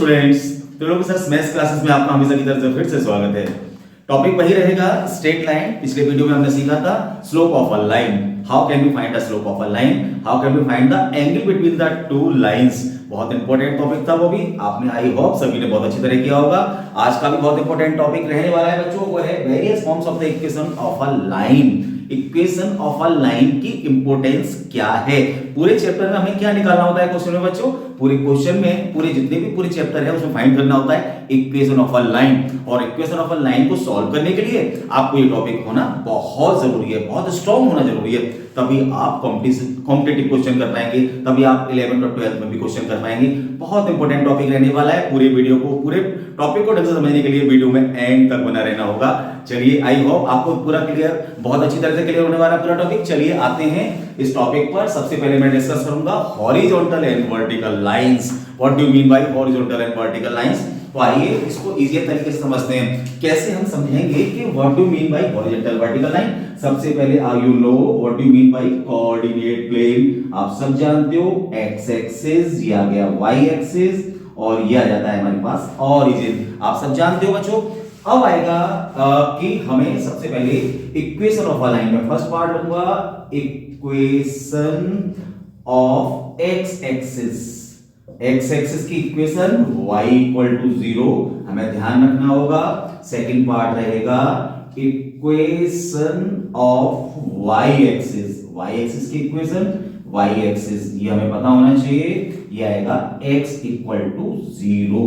Students, तो लोग sir maths classes में आपका हमेशा की तरफ से फिर से स्वागत है। टॉपिक वही रहेगा, स्ट्रेट लाइन। पिछले वीडियो में हमने सीखा था slope of a line. How can we find the slope of a line, how can we find the angle between the two lines. बहुत इंपॉर्टेंट टॉपिक था वो भी, आपने आई होप सभी ने बहुत अच्छी तरह किया होगा। आज का भी बहुत इंपॉर्टेंट टॉपिक रहने वाला है बच्चों, वो है various forms of the equation of a line. Equation of a line की इंपॉर्टेंस क्या है, पूरे चैप्टर में हमें क्या निकालना होता है क्वेश्चन में बच्चों, पूरे क्वेश्चन में पूरे जितने भी पूरे चैप्टर है उसमें फाइंड करना होता है इक्वेशन ऑफ अ लाइन। और इक्वेशन ऑफ अ लाइन को सॉल्व करने के लिए आपको ये टॉपिक होना बहुत जरूरी है, बहुत स्ट्रांग होना जरूरी है, तभी आप कॉम्पिटिटिव क्वेश्चन कर पाएंगे, तभी आप 11th और 12th में भी क्वेश्चन कर पाएंगे। बहुत इंपॉर्टेंट टॉपिक रहने वाला है, पूरे वीडियो को, पूरे टॉपिक को ढंग से समझने के लिए वीडियो में एंड तक बना रहना होगा। चलिए, आई होप आपको पूरा क्लियर, बहुत अच्छी तरह से क्लियर होने वाला पूरा टॉपिक। चलिए आते हैं इस टॉपिक पर। सबसे पहले मैं डिस्कस करूंगा horizontal and vertical lines. What do you mean by horizontal and vertical lines? तो आइए इसको इजी तरीके से समझते हैं। कैसे हम समझेंगे कि what do you mean by horizontal vertical line? सबसे पहले are you know what do you mean by coordinate plane? आप सब जानते हो, एक्स एक्सिस, ये आ गया वाई एक्सिस, और ये आ जाता है हमारे पास ऑरिजिन। आप सब जानते हो बच्चों। अब आएगा कि हमें सबसे पहले इक्वेशन ऑफ अ लाइन में फर्स्ट पार्ट लूंगा, equation of x axis. X axis की इक्वेशन y इक्वल टू 0 हमें ध्यान रखना होगा। सेकंड पार्ट रहेगा equation of y axis. y axis की इक्वेशन, y एक्सिस ये हमें पता होना चाहिए, ये आएगा x इक्वल टू 0,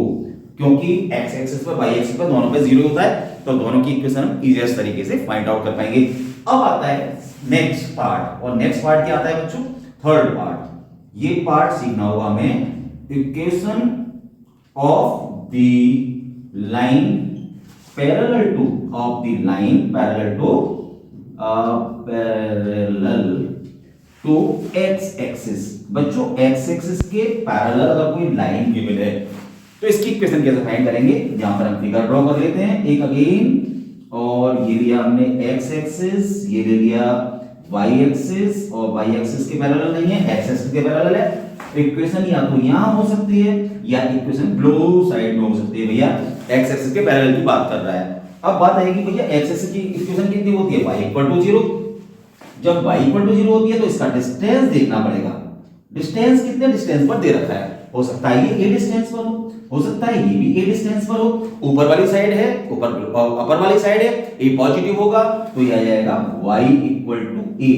क्योंकि x एक्सिस पर y एक्सिस पर दोनों पे 0 होता है, तो दोनों की इक्वेशन हम इजीएस्ट तरीके से फाइंड आउट कर पाएंगे। अब आता है नेक्स्ट पार्ट, और नेक्स्ट पार्ट क्या आता है बच्चों? Third part. ये पार्ट सीखना होगा हमें, equation of the line parallel to, of the line parallel to X axis. बच्चों एक्स एक्सिस के पैरेलल अगर कोई लाइन गिवन है तो इसकी इक्वेशन कैसे फाइंड करेंगे? यहां पर हम फिगर ड्रॉ कर लेते हैं एक अगेन, और ये लिया हमने एक्स एक्सिस, ये ले लिया वाई एक्सिस, और वाई एक्सिस के पैरेलल नहीं है, एक्स एक्सिस के पैरेलल है। इक्वेशन या तो यहां हो सकती है या इक्वेशन ब्लू साइड में हो सकती है। भैया एक्स एक्सिस के पैरेलल की बात कर रहा है। अब बात आएगी भैया एक्स एक्सिस की इक्वेशन कितनी होती है? y equal to 0। जब y इक्वल टू 0 होती है तो इसका डिस्टेंस देखना पड़ेगा। डिस्टेंस कितने डिस्टेंस पर दे रखा है? हो सकता है ये a डिस्टेंस पर हो सकता है ये भी a डिस्टेंस पर हो। ऊपर वाली साइड है, ऊपर अपर वाली साइड है, a पॉजिटिव होगा तो ये आ जाएगा y equal to a।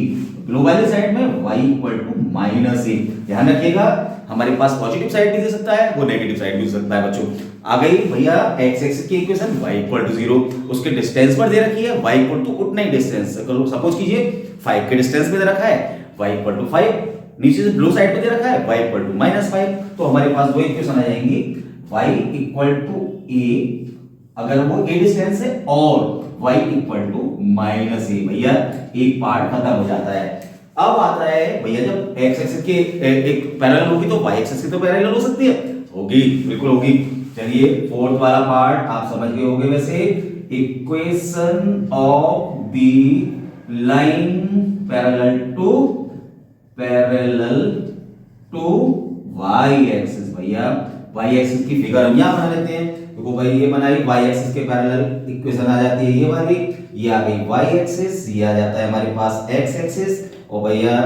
Low वाली साइड में y equal to minus a। ध्यान रखिएगा, हमारे पास पॉजिटिव साइड भी दे सकता है, वो नेगेटिव साइड भी दे सकता है। बच्चों आ गई भैया x एक्सिस की इक्वेशन, y इक्वल टू 0, उसके डिस्टेंस पर दे रखी है y इक्वल टू उतना ही डिस्टेंस, सपोज कीजिए 5 के डिस्टेंस पे दे रखा है, y इक्वल टू 5, नीचे से ब्लू साइड पे दे रखा है y इक्वल टू -5, तो हमारे पास वो इक्वेशन आ जाएंगी y इक्वल टू a अगर वो a डिस्टेंस है, और y इक्वल टू -a। भैया एक पार्ट खत्म हो जाता है। अब आता है भैया जब x एक्सिस के एक पैरेलल होगी तो y एक्सिस की तो पैरेलल हो सकती है, होगी, बिल्कुल होगी। चलिए फोर्थ वाला पार्ट आप समझ गए होंगे वैसे, equation of the line parallel to y axis. भैया y एक्सिस की फिगर हम यहां बना लेते हैं, देखो भाई ये बनाई y एक्सिस के पैरेलल इक्वेशन आ जाती है ये वाली, ये आ गई y एक्सिस, ये आ जाता है हमारे पास x एक्सिस, और भैया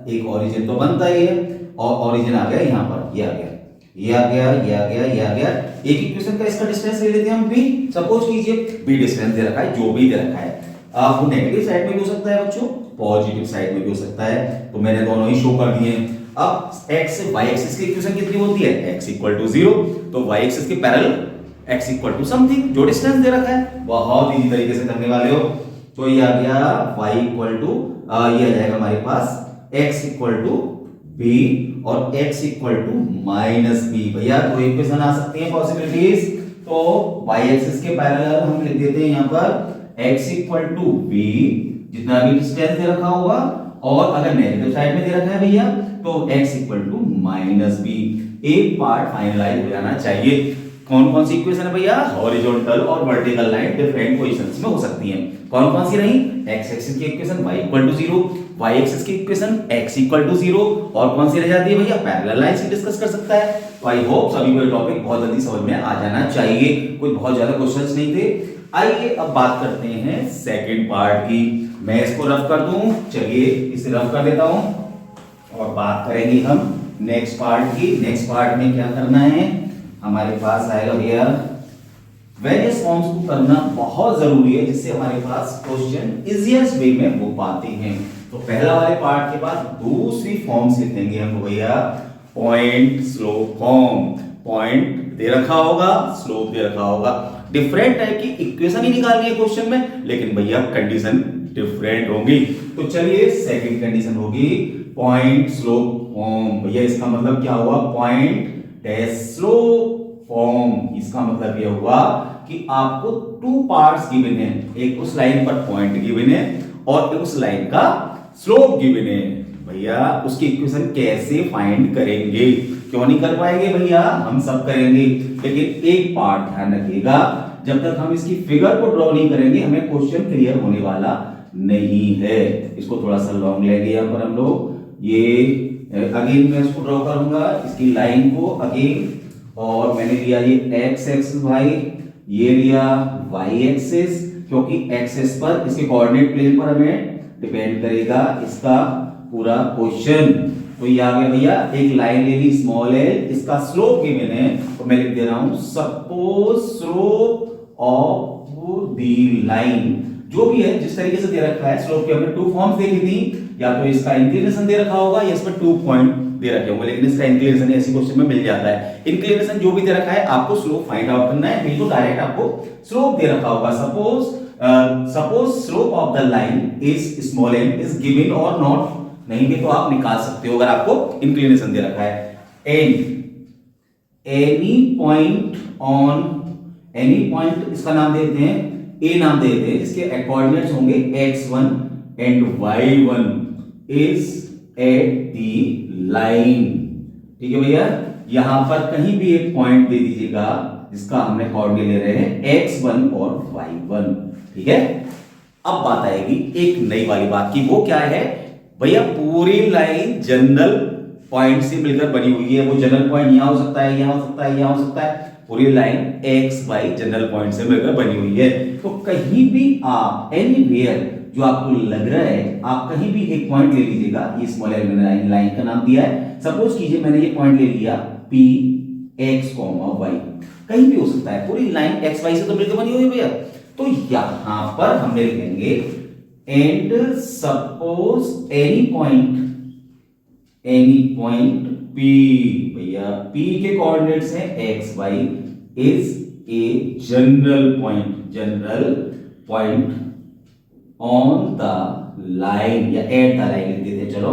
एक ओरिजिन तो बनता ही है, और ओरिजिन आ गया यहां पर, ये आ गया, ये आ गया, ये आ गया, ये आ गया। एक इक्वेशन का इसका डिस्टेंस ले लेते हैं हम b, सपोज कीजिए b डिस्टेंस दे रखा है, जो भी दे रखा है, वो नेगेटिव साइड में भी हो सकता है बच्चों, पॉजिटिव साइड में भी हो सकता है, तो मैंने दोनों ही शो कर दिए। अब x y एक्सिस की इक्वेशन कितनी होती है? x इक्वल टू 0, तो y एक्सिस के parallel x equal to something, जो डिस्टेंस दे रखा है। बहुत इजी तरीके से करने वाले हो, तो ये आ गया y इक्वल टू, ये आ जाएगा हमारे पास x इक्वल टू b और x इक्वल टू -b। भैया तो इक्वेशन आ सकती है पॉसिबिलिटीज, तो y एक्सिस के पैरेलल हम लिख देते हैं यहां पर x इक्वल टू b, जितना भी डिस्टेंस दे रखा होगा, और अगर नेगेटिव साइड में दे रखा है भैया तो x इक्वल टू -b। एक पार्ट फाइनलाइज हो जाना चाहिए। कौन कौन सी इक्वेशन है भैया, हॉरिजॉन्टल और वर्टिकल लाइन डिफरेंट पोजीशंस में हो सकती हैं। कौन कौन सी रही, एक्स एक्सिस की equation y equal to 0, y axis की इक्वेशन x इक्वल टू 0, और कौन सी रह जाती है भैया, पैरेलल लाइंस की डिस्कस कर सकता है। तो आई होप सभी को ये टॉपिक बहुत जल्दी समझ में आ जाना चाहिए, कोई बहुत ज्यादा क्वेश्चंस नहीं थे। आइए अब बात करते हैं सेकंड पार्ट की। मैं इसको रफ कर दूं, चलिए इसे रफ कर देता हूं और बात करेंगे हम नेक्स्ट पार्ट की। नेक्स्ट पार्ट में क्या करना है, हमारे पास आएगा भैया वेरियस फॉर्म्स को करना बहुत जरूरी है, जिससे हमारे पास क्वेश्चन इजीएस्ट वे में हो पाते हैं। तो पहला वाले पार्ट के बाद दूसरी फॉर्म्स लिखेंगे हम भैया, पॉइंट स्लोप फॉर्म। पॉइंट दे रखा होगा, स्लोप दे रखा होगा, डिफरेंट टाइप की इक्वेशन ही निकालनी है क्वेश्चन में, लेकिन भैया कंडीशन डिफरेंट होगी। तो चलिए सेकंड कंडीशन होगी पॉइंट स्लोप फॉर्म। भैया इसका मतलब क्या हुआ, पॉइंट डैश स्लोप फॉर्म। इसका मतलब यह हुआ कि आपको टू पार्ट्स गिवन है, एक उस लाइन पर पॉइंट गिवन है और उस लाइन का स्लोप गिवन है। भैया उसकी इक्वेशन कैसे फाइंड करेंगे, क्यों नहीं कर पाएंगे भैया, हम सब करेंगे, लेकिन एक पार्ट ध्यान रखिएगा, जब तक हम इसकी फिगर को ड्रॉ नहीं करेंगे हमें क्वेश्चन क्लियर होने वाला नहीं है। इसको थोड़ा सा लॉन्ग लेंगे यहाँ पर हम लोग, ये अगेन मैं इसको ड्रॉ करूंगा इसकी लाइन को अगेन, और मैंने लिया ये एक्स एक्सिस भाई, ये लिया वाई एक्सिस, क्योंकि एक्सिस पर इसके कोऑर्डिनेट प्लेन पर हमें डिपेंड करेगा इसका पूरा क्वेश्चन। तो ये आ गया भैया, एक लाइन ले ली स्मॉल एल, इसका स्लोप गिवन है, तो मैं लिख दे रहा हूं suppose slope of the line. जो भी है जिस तरीके से दे रखा है, स्लोप की हमने टू फॉर्म्स देखी थी, या तो इसका इंक्लिनेशन दे रखा होगा या इस पर 2 पॉइंट दे रखे होंगे, लेकिन इसका इंक्लिनेशन ऐसी क्वेश्चन में मिल जाता है। इंक्लिनेशन जो भी दे रखा है आपको स्लोप फाइंड आउट करना है, नहीं तो डायरेक्ट आपको स्लोप दे रखा होगा। Suppose slope of the line is small m is given और नॉट, नहीं भी तो आप निकाल सकते हो अगर आपको इंक्लिनेशन दे रखा है। Any point on, any point इसका नाम देते हैं, ए नाम देते हैं, इसके कोऑर्डिनेट्स होंगे x1 and y1 is at the line. ठीक है भैया, यहां पर कहीं भी एक पॉइंट दे दीजिएगा जिसका हमने कोऑर्डिनेट ले रहे हैं x1 और y1। ठीक है, अब बात आएगी एक नई वाली बात की, वो क्या है भैया, पूरी लाइन जनरल पॉइंट से मिलकर बनी हुई है। वो जनरल पॉइंट यहां हो सकता है, यहां हो सकता है, यहां हो सकता है, पूरी line x y general point से मिलकर बनी हुई है। तो कहीं भी आप एनीवेयर जो आपको लग रहा है, आप कहीं भी एक पॉइंट ले लीजिएगा, ये स्मॉल एल लाइन का नाम दिया है, सपोज कीजिए मैंने ये पॉइंट ले लिया पी एक्स कॉमा वाई, कहीं भी हो सकता है, पूरी लाइन एक्स वाई से तो मिलकर बनी हुई है भैया। तो यहां पर हम लिखेंगे and suppose any point P, भैया P के कोऑर्डिनेट्स हैं x y is a general point on the line या एट द लाइन लिख देते, चलो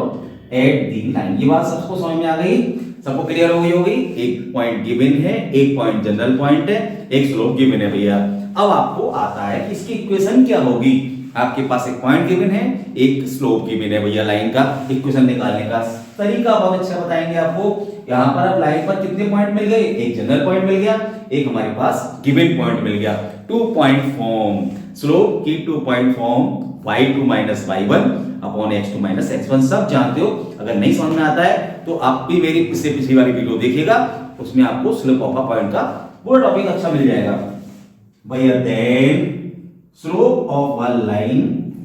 एट द लाइन। ये बात सबको समझ में आ गई, सबको क्लियर हो गई होगी। एक पॉइंट गिवन है, एक पॉइंट जनरल पॉइंट है, एक स्लोप गिवन है भैया। अब आपको आता है कि इसकी इक्वेशन क्या होगी। आपके पास एक पॉइंट गिवन है, एक स्लोप गिवन है भैया, लाइन का इक्वेशन निकालने का तरीका बहुत अच्छा बताएंगे आपको। यहां पर अब लाइन पर कितने पॉइंट मिल गए, एक जनरल पॉइंट मिल गया, एक हमारे पास गिवन पॉइंट मिल गया। 2 पॉइंट फॉर्म, स्लोप की 2 point form y2 minus y1 upon x2 minus x1, सब जानते हो। अगर नहीं समझ में आता है तो आप भी मेरी इससे पिछली वाली वीडियो देखिएगा, उसमें आपको स्लोप ऑफ अ पॉइंट का पूरा टॉपिक अच्छा मिल जाएगा भैया। Then slope of a line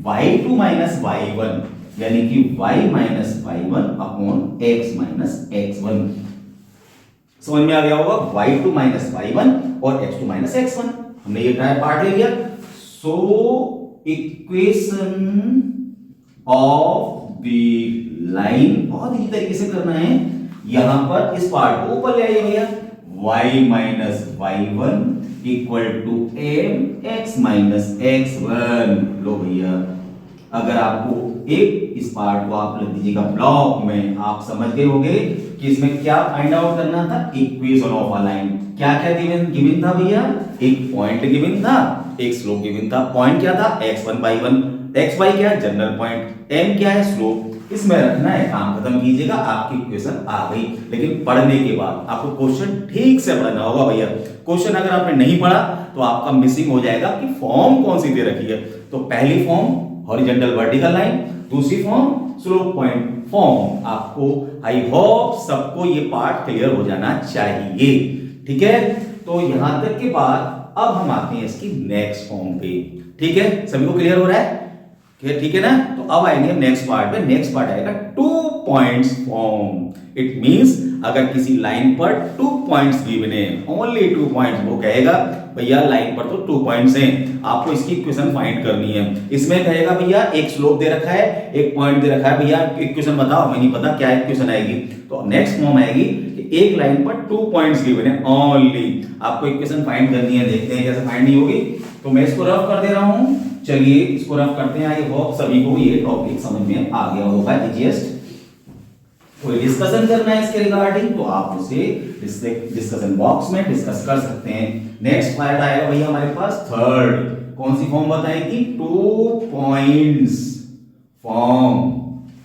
y2 minus y1 यानी कि y minus y1 upon x minus x1, समझ में आ गया होगा। y2 माइनस y1 और x2 माइनस x1, हमने ये ट्राई पार्ट ले लिया। सो इक्वेशन ऑफ द लाइन बहुत ही तरीके से करना है। यहां पर इस पार्ट को ऊपर ले आइए भैया, y minus y1 equal to m x minus x1। लो भैया, अगर आपको एक इस पार्ट को आप लिख दीजिएगा ब्लॉक में, आप समझ गए होंगे कि इसमें क्या फाइंड आउट करना था, इक्वेशन ऑफ अ लाइन। क्या क्या गिवन था भैया, एक पॉइंट गिवन था, एक स्लोप गिवन था। पॉइंट क्या था, x1 y1, xy क्या है जनरल पॉइंट, m क्या है स्लोप। इसमें रखना है, काम खत्म कीजिएगा, आपकी इक्वेशन आ गई। लेकिन पढ़ने के बाद आपको क्वेश्चन ठीक से पढ़ना होगा भैया। क्वेश्चन अगर आपने नहीं पढ़ा तो आपका मिसिंग हो जाएगा कि फॉर्म कौन सी दे रखी है। तो पहली फॉर्म हॉरिजॉन्टल वर्टिकल लाइन, दूसरी फॉर्म स्लोप पॉइंट फॉर्म। आपको आई होप सबको ये पार्ट क्लियर हो जाना चाहिए, ठीक है। तो यहां तक के बाद अब हम आते हैं इसकी नेक्स्ट फॉर्म पे, ठीक है। सभी को क्लियर हो रहा है, ठीक है ना। तो अब आएंगे हम नेक्स्ट पार्ट पे। नेक्स्ट पार्ट आएगा 2 पॉइंट्स फॉर्म। इट मींस अगर किसी लाइन पर 2 पॉइंट्स गिवन है, ओनली 2 पॉइंट्स, वो कहेगा भैया लाइन पर तो 2 पॉइंट्स हैं, आपको इसकी इक्वेशन फाइंड करनी है। इसमें कहेगा भैया एक स्लोप दे रखा है, एक पॉइंट दे रखा है, भैया इक्वेशन बताओ, हमें नहीं पता क्या इक्वेशन आएगी। तो नेक्स्ट फॉर्म आएगी कि एक लाइन पर 2 पॉइंट्स गिवन है ओनली, आपको इक्वेशन फाइंड करनी है। देखते हैं कैसे फाइंड नहीं होगी। तो मैं इसको रफ कर दे रहा हूं, चलिए इसको रफ करते हैं। आई होप सभी को ये टॉपिक समझ में आ गया होगा इजीएस्ट। कोई डिस्कशन करना है इसके रिगार्डिंग तो आप उसे डिस्कशन बॉक्स में डिस्कस कर सकते हैं। नेक्स्ट पार्ट आएगा भैया हमारे पास थर्ड। कौन सी फॉर्म बताई थी? 2 पॉइंट्स फॉर्म।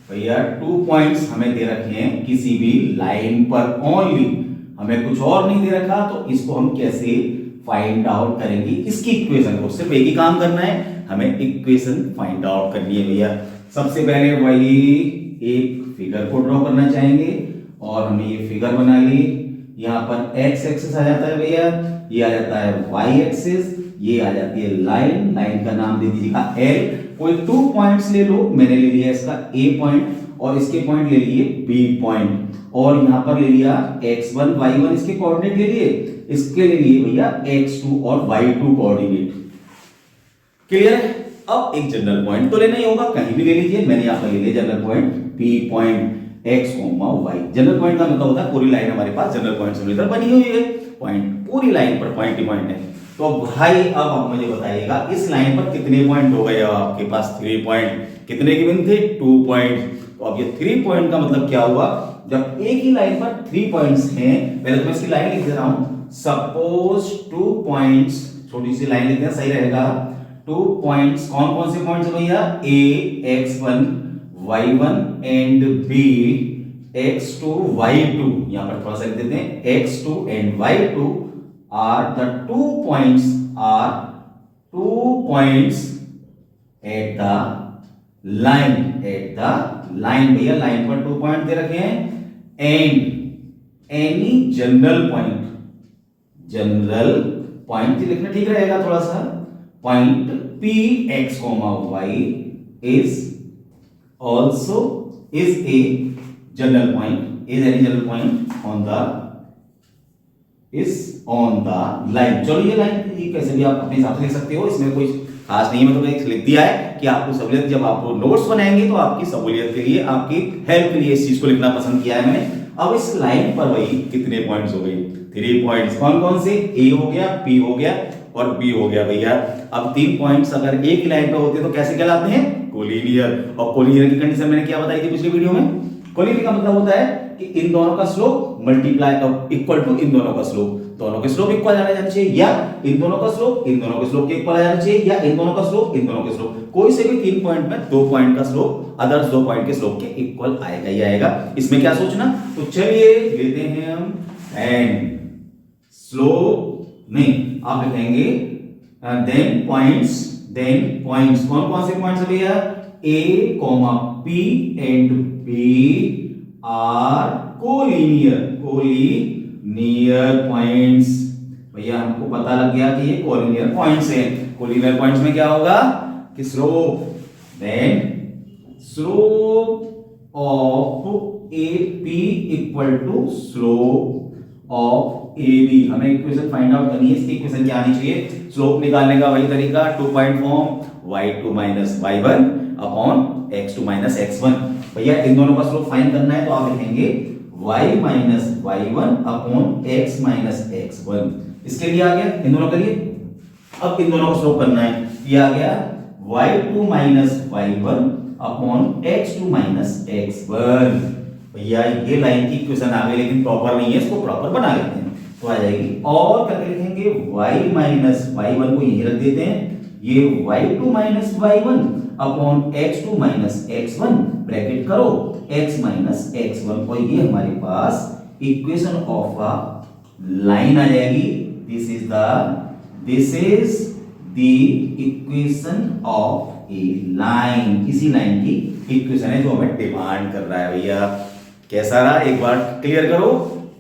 भैया 2 पॉइंट्स हमें दे रखे हैं किसी भी लाइन पर ओनली, हमें कुछ और नहीं दे रखा, तो इसको हम कैसे फाइंड आउट करेंगे इसकी इक्वेशन को। सिर्फ एक ही काम करना है, हमें इक्वेशन फाइंड आउट करनी है भैया। सबसे पहले वही एक फिगर को ड्रॉ करना चाहेंगे और हमने ये फिगर बना ली। यहाँ पर एक्स एक्सिस आ जाता है भैया, ये आ जाता है वाई एक्सिस, ये आ जाती है लाइन, लाइन का नाम दे दीजिएगा एल। कोई 2 पॉइंट्स ले लो, मैंने ले लिया इसका ए पॉइंट और इसके पॉइंट ले लिए बी पॉइंट, और यहां पर ले लिया x1 y1 इसके कोऑर्डिनेट ले लिए, इसके ले लिए भैया x2 और y2 कोऑर्डिनेट। क्लियर है? अब एक जनरल पॉइंट तो लेना ही होगा, कहीं भी ले लीजिए। मैंने यहां पर ले लिया general point P point x, y। General point का मतलब होता है पूरी लाइन हमारे पास जनरल पॉइंट से मिलकर बनी हुई है। पॉइंट पूरी लाइन पर पॉइंट ही पॉइंट है। तो भाई अब आप मुझे बताइएगा इस लाइन पर कितने पॉइंट हो गए? आपके पास 3 पॉइंट। कितने गिवन थे? 2 पॉइंट। तो अब ये 3 पॉइंट का मतलब क्या हुआ? जब एक ही लाइन पर 3 पॉइंट्स हैं, पहले तो मैं इसकी लाइन लिख दे रहा हूं। सपोज 2 पॉइंट्स, छोटी सी लाइन लिखते हैं सही रहेगा। 2 पॉइंट्स, कौन कौन से पॉइंट्स है भैया? A x1 y1 and B x2 y2। यहां पर थोड़ा सा लिख देते हैं x2 and y2 are the 2 points at the line भैया लाइन पर 2 पॉइंट दे रखे हैं। एंड एनी जनरल पॉइंट लिखना ठीक रहेगा थोड़ा सा। Point P x, y is also is a general point, is any general point on the line। चलो ये लाइन कैसे भी आप अपने हिसाब से लिख सकते हो, इसमें कोई खास नहीं है। मैं तो लिख दिया है कि आपको सहूलियत, जब आप नोट्स बनाएंगे तो आपकी सहूलियत के लिए, आपकी हेल्प के लिए इस चीज को लिखना पसंद किया है मैंने। अब इस लाइन पर वही कितने पॉइंट्स हो गए? 3 पॉइंट्स। कौन कौन से? A हो गया, P हो गया और B हो गया भैया। अब 3 पॉइंट्स अगर एक ही लाइन पे होते तो कैसे कहलाते हैं? कोलिनियर। और कोलिनियर की कंडीशन मैंने क्या बताई थी पिछली वीडियो में? कोलिनियर का मतलब होता है कि इन दोनों का स्लोप मल्टीप्लाई इक्वल टू इन दोनों का स्लोप, दोनों के स्लोप इक्वल आना चाहिए, या इन दोनों का स्लोप इन दोनों के स्लोप के इक्वल आना चाहिए, या इन दोनों का स्लोप इन दोनों के स्लोप, कोई से भी 3 पॉइंट में 2 पॉइंट का स्लोप अदर्स 2 पॉइंट के स्लोप के इक्वल आएगा ही आएगा। इसमें क्या सोचना? तो चलिए लेते हैं हम एंड स्लोप में आप लिखेंगे देन पॉइंट्स कौन कौन से पॉइंट्स है भैया? A, P and B are collinear points. भैया हमको पता लग गया कि ये कोलिनियर पॉइंट्स हैं। कोलिनियर पॉइंट्स में क्या होगा कि slope, then slope of AP equal to slope of AB। हमें इक्वेशन फाइंड आउट करनी है, इसकी इक्वेशन क्या आनी चाहिए? स्लोप निकालने का वही तरीका, 2 point form y2 minus y1 upon x2 minus x1। भैया इन दोनों का स्लोप फाइंड करना है तो आप लिखेंगे y minus y1 upon x minus x1। इसके लिए आ गया इन दोनों के लिए। अब इन दोनों का स्लोप करना है, ये आ गया y2 minus y1 upon x2 minus x1। भैया ये लाइन की इक्वेशन आ गई, लेकिन प्रॉपर नहीं है, इसको प्रॉपर बना लेते हैं तो आ जाएगी। और करके लिखेंगे y माइनस y1 को यही रख देते हैं, ये y2 minus y1 upon x2 minus x1 bracket करो x माइनस x1, और ये हमारे पास इक्वेशन ऑफ अ लाइन आ जाएगी। This is the equation of A line, इसी लाइन की इक्वेशन है जो हमें डिमांड कर रहा है भैया। कैसा रहा एक बार क्लियर करो।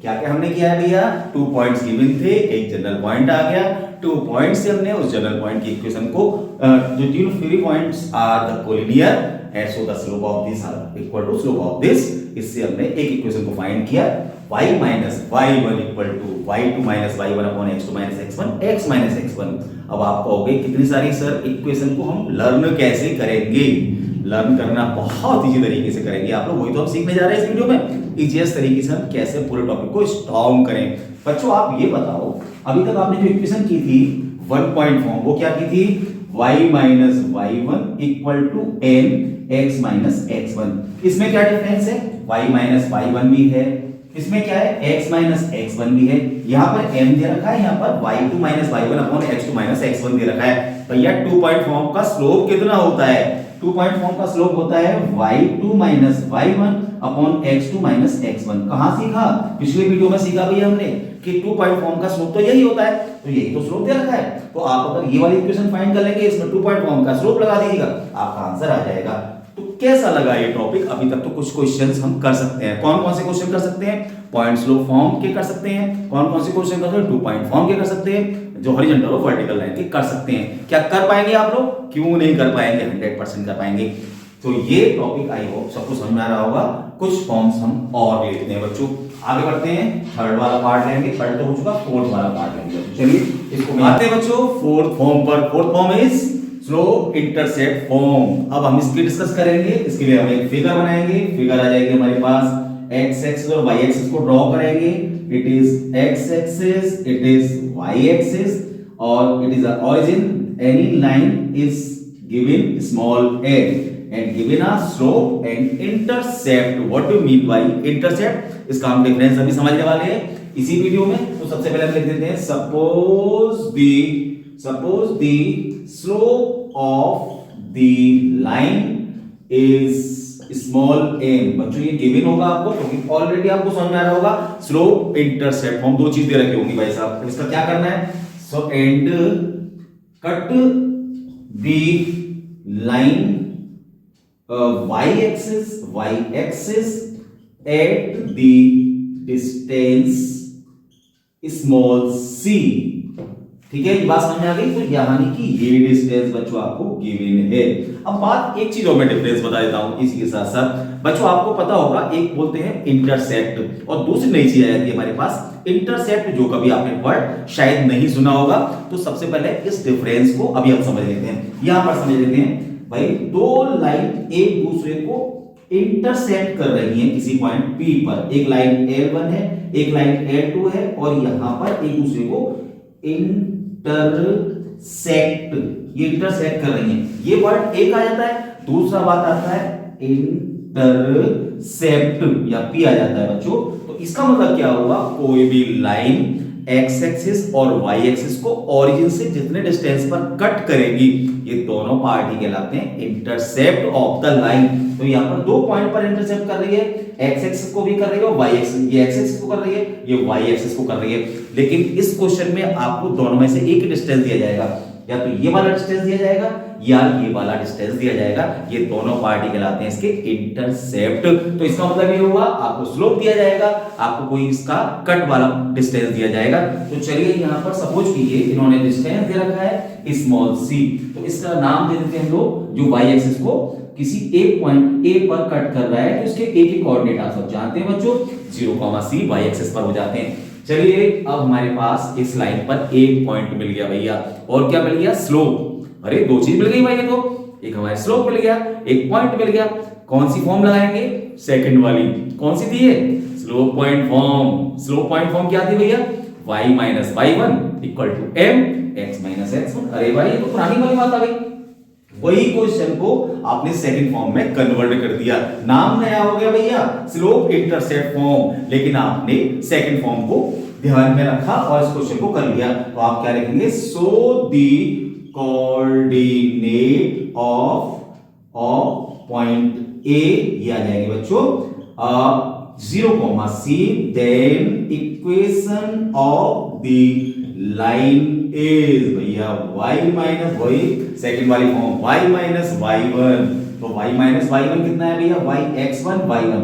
क्या क्या हमने किया है भैया, 2 पॉइंट्स गिवन थे, एक जनरल पॉइंट आ गया, 2 पॉइंट से हमने उस जनरल पॉइंट की इक्वेशन को जो तीनों three points are the collinear and so the slope of this are equal to slope of this, इससे हमने एक इक्वेशन को फाइंड किया y minus y1 equal to y2 minus y1 upon x2 minus x1 x minus x1। अब आप कहोगे कितनी सारी सर इक्वेशन को हम लर्न कैसे करेंगे। लर्न करना बहुत इजी तरीके से करेंगे आप लोग, वही तो हम सीखने जा रहे हैं इस वीडियो में। इजीएस्ट तरीके से हम कैसे पूरे टॉपिक को स्ट्रॉन्ग करें। बच्चों आप ये बताओ, अभी तक आपने जो इक्वेशन की थी 1 पॉइंट फॉर्म, वो क्या की थी, y minus y1 equal to m x minus x1। इसमें क्या डिफरेंस है, y minus y1 भी है, इसमें क्या है x minus x1 भी है, यहाँ पर m दे रखा है, यहाँ पर y2 minus y1 upon x2 minus x1 दे रखा है। भैया 2 पॉइंट फॉर्म का स्लोप कितना होता है, 2 पॉइंट फॉर्म का स्लोप होता है y2 minus y1 upon x2 minus x1। कहाँ सीखा, पिछले वीडियो में सीखा भैया हमने कि 2 पॉइंट फॉर्म का स्लोप तो यही होता है, तो यही तो स्लोप दे रखा है। तो आप अगर ये वाली इक्वेशन फाइंड कर लेंगे, इसमें 2 पॉइंट फॉर्म का स्लोप लगा दीजिएगा, आपका आंसर आ जाएगा। तो कैसा लगा ये टॉपिक, अभी तक तो कुछ क्वेश्चंस हम कर सकते हैं। कौन कौन से क्वेश्चन कर सकते हैं, पॉइंट स्लोप फॉर्म के कर सकते हैं, कौन कौन से क्वेश्चन कर सकते हैं, 2 पॉइंट फॉर्म के कर सकते हैं, जो हॉरिजॉन्टल और वर्टिकल लाइन के कर सकते हैं। क्या कर पाएंगे आप लोग, क्यों नहीं कर पाएंगे, 100% कर पाएंगे। तो ये टॉपिक आई होप सबको समझ में आ रहा होगा। कुछ फॉर्म्स हम और ले लेते हैं बच्चों, आगे बढ़ते हैं, थर्ड वाला पार्ट लेंगे, थर्ड तो हो चुका, फोर्थ वाला पार्ट लेंगे। चलिए इसको आते हैं बच्चों फोर्थ फॉर्म पर। Fourth form is slope intercept form. अब हम इसकी डिस्कस करेंगे, इसके लिए हम एक फिगर बनाएंगे, फिगर आ जाएगी हमारे पास, x एक्सिस और y एक्सिस को ड्रॉ करेंगे। It is x axis, it is y axis और it is the origin, any line is given small a and given a slope and intercept। what do you mean by intercept, इसका हम difference अभी समझने वाले हैं इसी video में। तो सबसे पहले हम लिख देते हैं suppose the slope of the line is small m। बच्चों ये गिवन होगा आपको, क्योंकि ऑलरेडी आपको समझ में आ रहा होगा स्लोप इंटरसेप्ट फॉर्म, दो चीज दे रखी होंगी भाई साहब। इसका क्या करना है, so and cut the line y axis at the distance small c। ठीक है, ये बात समझ में आ गई। तो यानी कि ये डिस्टेंस बच्चों आपको गिवन है। अब बात एक चीज और मैं डिफरेंस बता देता हूं इसी के साथ साथ। बच्चों आपको पता होगा, एक बोलते हैं इंटरसेप्ट और दूसरी नई चीज आ जाती है हमारे पास इंटरसेप्ट, जो कभी आपने वर्ड शायद नहीं सुना होगा। तो सबसे पहले इस डिफरेंस को अभी हम समझ लेते हैं। यहां पर समझ लेते हैं भाई, दो लाइन एक दूसरे को इंटरसेक्ट कर रही हैं किसी पॉइंट P पर। एक लाइन L1 है, एक लाइन L2 है और यहां पर एक दूसरे को इंटरसेक्ट, ये इंटरसेक्ट कर रही हैं। ये वर्ड एक आ जाता है, दूसरा बात आता है इंटरसेप्ट या P आ जाता है बच्चों। तो इसका मतलब क्या हुआ, कोई भी लाइन x एक्सिस और y एक्सिस को ओरिजिन से जितने डिस्टेंस पर कट करेगी, ये दोनों पार्टी कहलाते हैं इंटरसेप्ट ऑफ द लाइन। तो यहां पर 2 पॉइंट पर इंटरसेप्ट कर रही है, x एक्सिस को भी कर रही है और y एक्सिस, ये x एक्सिस को कर रही है, ये y एक्सिस को कर रही है। लेकिन इस क्वेश्चन में आपको दोनों में से एक ही डिस्टेंस दिया जाएगा, या तो ये वाला डिस्टेंस दिया जाएगा या ये वाला डिस्टेंस दिया जाएगा। ये दोनों पार्टी कहलाते हैं इसके इंटरसेप्ट। तो इसका मतलब ये हुआ, आपको स्लोप दिया जाएगा, आपको कोई इसका कट वाला डिस्टेंस दिया जाएगा। तो चलिए यहां पर सपोज कीजिए इन्होंने डिस्टेंस दे रखा है स्मॉल c, तो इसका नाम दे देते हैं हम लोग, जो y एक्सिस को किसी एक पॉइंट a पर कट कर रहा है, तो इसके a के कोऑर्डिनेट आप सब जानते हैं बच्चों, 0,c y एक्सिस पर हो जाते हैं। चलिए अब हमारे पास इस लाइन पर एक पॉइंट मिल गया भैया, और क्या मिल गया, स्लोप। अरे दो चीज मिल गई भाई, ये तो एक हमारे स्लोप मिल गया, एक पॉइंट मिल गया। कौन सी फॉर्म लगाएंगे, सेकंड वाली। कौन सी थी ये, slope point form. Slope point form क्या थी भैया, y minus y1 equal to m x minus x1। अरे भाई ये तो पुरानी वाली बात आ गई, वही क्वेश्चन को आपने सेकंड फॉर्म में कन्वर्ट कर दिया। नाम नया हो गया भैया, स्लोप इंटरसेप्ट फॉर्म, लेकिन आपने सेकंड फॉर्म को ध्यान में रखा और इस क्वेश्चन को कर लिया। तो आप क्या लिखेंगे, so the coordinate of point A, ये आ जाएंगे बच्चों 0,c, then equation of the line is भैया y माइनस, वही सेकंड वाली फॉर्म, y माइनस y1, तो y माइनस y1 कितना है भैया, y x1 y1,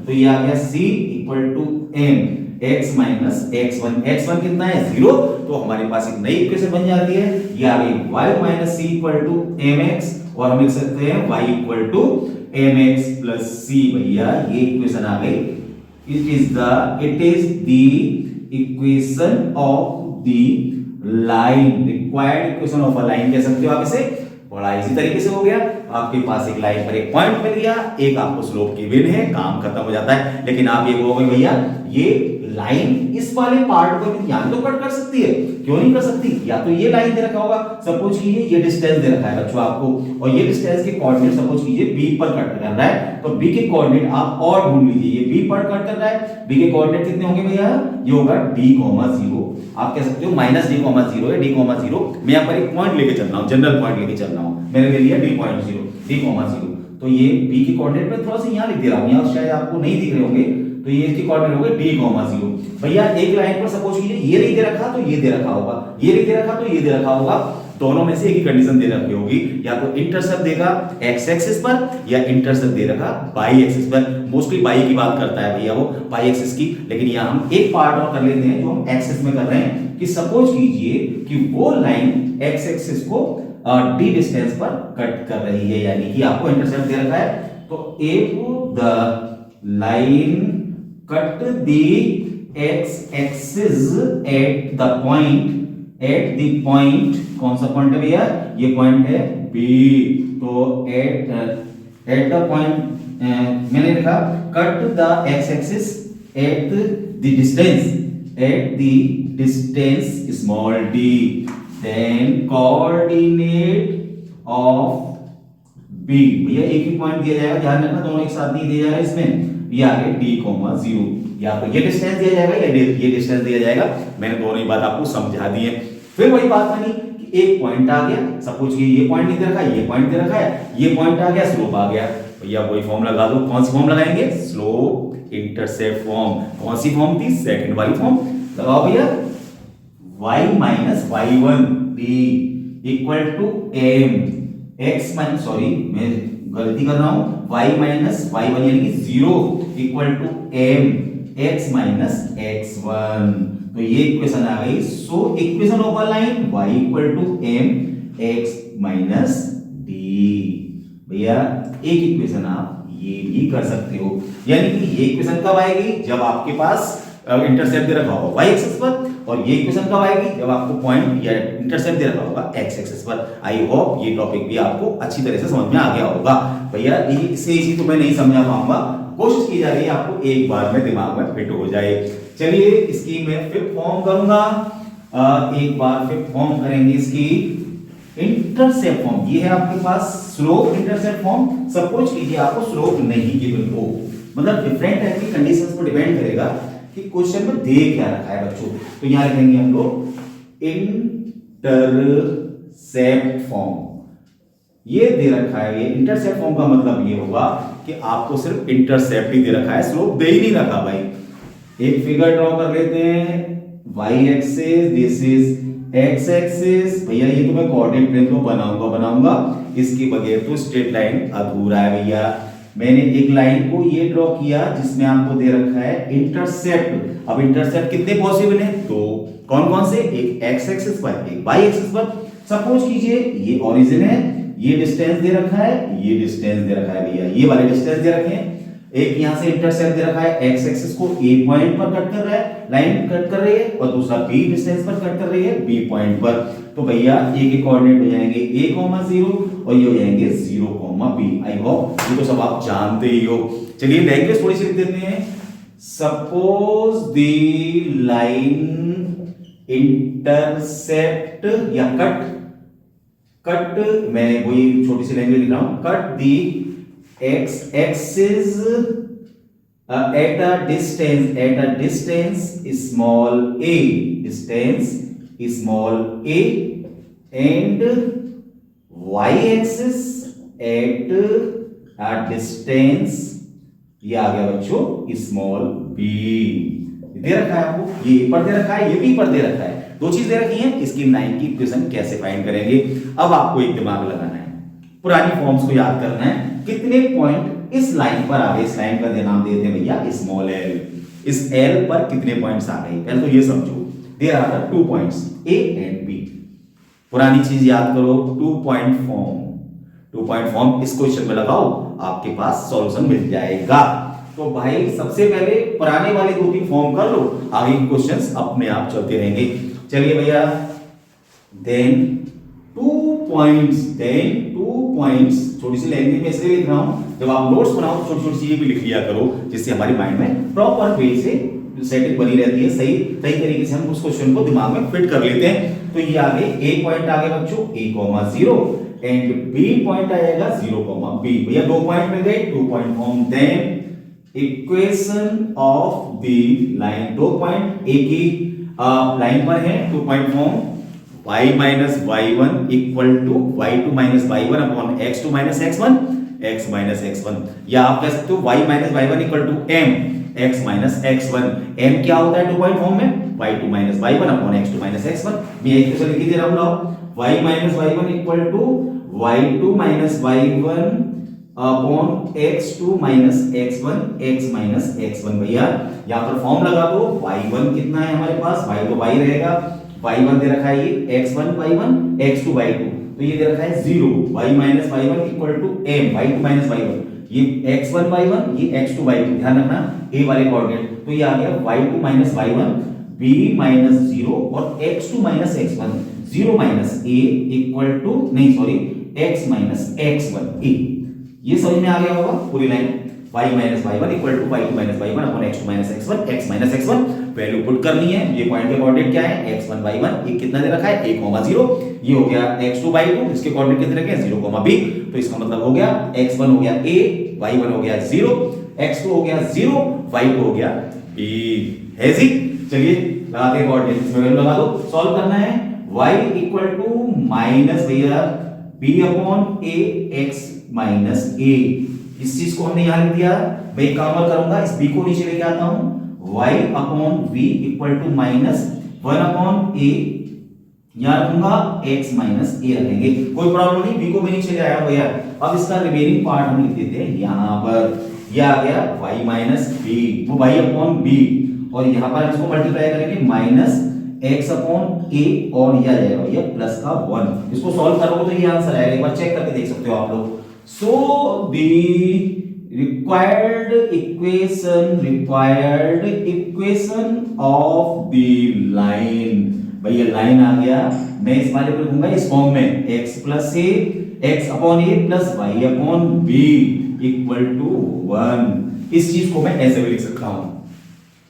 तो ये आ गया c equal to m x minus x1 कितना है 0, तो हमारे पास एक नई इक्वेशन बन जाती है, ये आ गई y minus c equal to mx, और हम लिख सकते हैं y equal to mx plus c, भैया ये इक्वेशन आ गई, it is the equation of the line, required equation of a line कह सकते हो आप इसे, बड़ा इसी तरीके से हो गया, आपके पास एक लाइन पर एक पॉइंट मिल गया, एक आपको स्लोप गिवन है, काम खत्म हो जाता है। लेकिन आप ये बोलोगे भैया ये लाइन इस वाले पार्ट को भी यहाँ तो कट कर सकती है, क्यों नहीं कर सकती, या तो ये लाइन दे रखा होगा, सपोज कीजिए ये डिस्टेंस दे रखा है बच्चों आपको, और ये डिस्टेंस के कोऑर्डिनेट सपोज कीजिए b पर कट कर रहा है, तो b के कोऑर्डिनेट आप और ढूंढ लीजिए, ये b पर कट कर रहा है, b के कोऑर्डिनेट कितने होंगे भैया, ये होगा d,0, आप कह सकते हो माइनस d,0 है, d,0, मैं यहाँ पर एक पॉइंट लेके चल रहा हूँ, जनरल पॉइंट लेके चल रहा हूँ, मैंने ले लिया d,0, तो ये b की कोऑर्डिनेट में थोड़ा सा यहाँ लिख दे रहा हूँ, यहाँ शायद आपको नहीं दिख रहे होंगे, तो ये इसकी कोऑर्डिनेट हो गए d,0, भैया एक लाइन पर सपोज कीजिए ये नहीं दे रखा तो ये दे रखा होगा, ये नहीं दे रखा तो ये दे रखा होगा, दोनों में से एक ही कंडीशन दे रखी होगी, या तो इंटरसेप्ट देगा x एक्सिस पर या इंटरसेप्ट दे रखा y एक्सिस पर, मोस्टली y की बात करता है भैया वो y एक्सिस की, लेकिन यहाँ हम एक पार्ट और कर लेते हैं जो हम एक्सिस में कर रहे हैं, कि सपोज कीजिए कि वो लाइन x एक्सिस को d डिस्टेंस पर कट कर रही है, यानी कि आपको इंटरसेप्ट दे रखा है, तो if the line cut the x axis at the point, कौन सा पॉइंट है भैया, ये पॉइंट है B, तो at the point मैंने लिखा cut the x axis at the distance small d, then coordinate of B, भैया एक ही पॉइंट दिया जाएगा, ध्यान रखना दोनों एक साथ नहीं दिया जाएगा इसमें, ये आ गया d,0, या तो ये डिस्टेंस दिया जाएगा या ये डिस्टेंस दिया जाएगा, मैंने दोनों ही बात आपको समझा दी है। फिर वही बात बनी कि एक पॉइंट आ गया, सपोज कि ये पॉइंट नहीं दे रखा है, ये पॉइंट दे रखा है, ये पॉइंट आ गया, स्लोप आ गया, भैया वही फॉर्म लगा दो, कौन सी फॉर्म लगाएंगे, स्लोप इंटरसेप्ट फॉर्म, कौन सी फॉर्म थी, सेकंड वाली फॉर्म, लगाओ भैया y minus y1 d equal to m x minus, sorry मैं गलती कर रहा हूं, y माइनस y1 यानी कि 0 equal to m x minus x1, तो ये इक्वेशन आ गई, so equation of a line y equal to m x minus d, भैया एक इक्वेशन आप ये भी कर सकते हो, यानी कि ये इक्वेशन कब आएगी, जब आपके पास इंटरसेप्ट दे रखा होगा y एक्सिस पर, और ये इक्वेशन कब आएगी, जब आपको पॉइंट या इंटरसेप्ट दे रखा होगा x एक्सिस पर। आई होप ये टॉपिक भी आपको अच्छी तरह से समझ में आ गया होगा। भैया इससे इसी तो मैं नहीं समझा पाऊंगा, कोशिश की जा रही है आपको एक बार में दिमाग में फिट हो जाए। चलिए इसकी मैं फिफ्थ फॉर्म करूंगा, एक बार फिफ्थ फॉर्म करेंगे इसकी, इंटरसेप्ट फॉर्म। ये है आपके पास स्लोप इंटरसेप्ट फॉर्म। सपोज कीजिए आपको स्लोप नहीं गिवन हो, मतलब डिफरेंट टाइप की कंडीशंस पर डिपेंड करेगा कि क्वेश्चन में दे क्या रखा है बच्चों। तो यहां लिखेंगे हम लोग इंटरसेप्ट फॉर्म, ये दे रखा है। ये इंटरसेप्ट फॉर्म का मतलब ये होगा कि आपको सिर्फ इंटरसेप्ट ही दे रखा है, स्लोप दे ही नहीं रखा भाई। एक फिगर ड्रॉ कर लेते हैं, y axis, this is x axis. भैया ये तो मैं कोऑर्डिनेट प्लेन तो बनाऊंगा, इसके बगैर तो स्ट्रेट लाइन अधूरा है भैया। मैंने एक लाइन को ये ड्रॉ किया जिसमें आपको दे रखा है इंटरसेप्ट। अब इंटरसेप्ट कितने पॉसिबल हैं? तो कौन कौन से? एक x एक्सिस पर, एक y एक्सिस पर। सपोज कीजिए ये ओरिजिन है, ये डिस्टेंस दे रखा है, ये डिस्टेंस दे रखा है भैया, ये वाले डिस्टेंस दे रखे हैं। एक यहां से इंटरसेप्ट दे रखा है, x एक्सिस को a पॉइंट पर कट कर रहा है, लाइन कट कर रही है, और दूसरा b डिस्टेंस पर कट कर रही है, b पॉइंट पर। तो भैया a के कोऑर्डिनेट हो जाएंगे a, 0 और ये हो जाएंगे 0, b। आई होप ये तो सब आप जानते ही हो। चलिए लैंग्वेज थोड़ी सी लिख देते हैं। सपोज द लाइन इंटरसेप्ट या कट मैं वही छोटी सी लैंग्वेज लिख रहा हूं, cut the x axis at a distance small a, and y axis at a distance, ये आ गया बच्चों स्मॉल b। दे रखा है आपको, ये पर दे रखा है, ये भी पर दे रखा है, दो चीज दे रखी है। इसकी लाइन की इक्वेशन कैसे फाइंड करेंगे? अब आपको एक दिमाग लगाना है, पुरानी फॉर्म्स को याद करना है। कितने पॉइंट इस लाइन पर आ गए? इस लाइन का नाम देते हैं भैया स्मॉल एल। इस एल पर कितने पॉइंट्स आ गए? पहले तो ये समझो, दे रहा था 2 पॉइंट्स ए एंड बी। पुरानी चीज याद करो, 2 पॉइंट फॉर्म। 2 पॉइंट फॉर्म इस क्वेश्चन में लगाओ, आपके पास सॉल्यूशन मिल जाएगा। तो भाई सबसे पहले पुराने वाले 2-3 फॉर्म कर लो, आगे के क्वेश्चंस अपने आप चलते रहेंगे। चलिए भैया, देन 2 पॉइंट्स, छोटी सी लैंग्वेज में इसलिए लिख रहा हूं, जब आप नोट्स बनाओ छोटी छोटी चीजें भी लिख लिया करो, जिससे हमारी माइंड में प्रॉपर वे से सेटिंग बनी रहती है, सही तरीके से हम उस क्वेश्चन को दिमाग में फिट कर लेते हैं। तो ये आगे ए पॉइंट आ गया बच्चों, a,0 एंड बी पॉइंट आएगा 0,b। भैया 2 पॉइंट मिल गए, 2 point form. Then equation of the line, 2 point A की लाइन पर है, 2 point form y minus y1 equal to y2 minus y1 upon x2 minus x1, x minus x1, या आप कह सकते हो y minus y1 equal to m x minus x1। m क्या होता है 2 पॉइंट फॉर्म में? y2 minus y1 upon x2 minus x1। मैं एक तो लिख ही दे रहा हूं, लाओ y minus y1 equal to y2 minus y1 upon x2 minus x1, x minus x1। भैया यहां पर फॉर्म लगा दो, y1 कितना है हमारे पास? y तो y रहेगा, y1 दे रखा है ये x1 y1, x2 y2, तो ये दे रखा है 0, y minus y1 equal to m, y2 minus y1, ये x1 y1, ये x2 y2, ध्यान रखना a वाले कोऑर्डिनेट। तो ये आ गया y2 minus y1 b minus 0 और x2 minus x1, 0 minus a equal to, नहीं sorry, x minus x1 a। ये समझ में आ गया होगा पूरी line. y minus y1 equal to y2 minus y1 upon x2 minus x1, x minus x1 value put करनी है। ये पॉइंट के कोऑर्डिनेट क्या है? x1 y1, ये कितना दे रखा है? a,0, ये हो गया x2 y2, इसके कोऑर्डिनेट कितने रखे हैं? 0,b। तो इसका मतलब हो गया x1 हो गया a, y1 हो गया 0, x2 हो गया 0, y2 हो गया b। है जी? चलिए लगाते हैं कोऑर्डिनेट, इसमें वैल्यू लगा दो, सॉल्व करना है। y इक्वल टू माइनस भैया b upon a, x minus a। इस चीज को हमने यहां लिख दिया। मैं एक काम करूंगा, इस b को नीचे लेके आता हूं, y upon v equal to minus 1 upon a, यहां रखूंगा x माइनस a रखेंगे, कोई प्रॉब्लम नहीं। b को मैं नीचे ले आया भैया। अब इसका रिमेनिंग पार्ट हम लिख देते हैं यहां पर, यह आ गया y माइनस b, वो y अपॉन b, और यहां पर इसको मल्टीप्लाई करेंगे माइनस x अपॉन a, और यह आ जाएगा भैया प्लस का 1। इसको सॉल्व करोगे तो ये आंसर आएगा, एक बार चेक करके देख सकते हो आप लोग। So the required equation of the line, भैया लाइन आ गया। मैं इस वाले को लिखूंगा इस फॉर्म में, x plus a, x upon a plus y upon b equal to 1। इस चीज को मैं ऐसे भी लिख सकता हूं,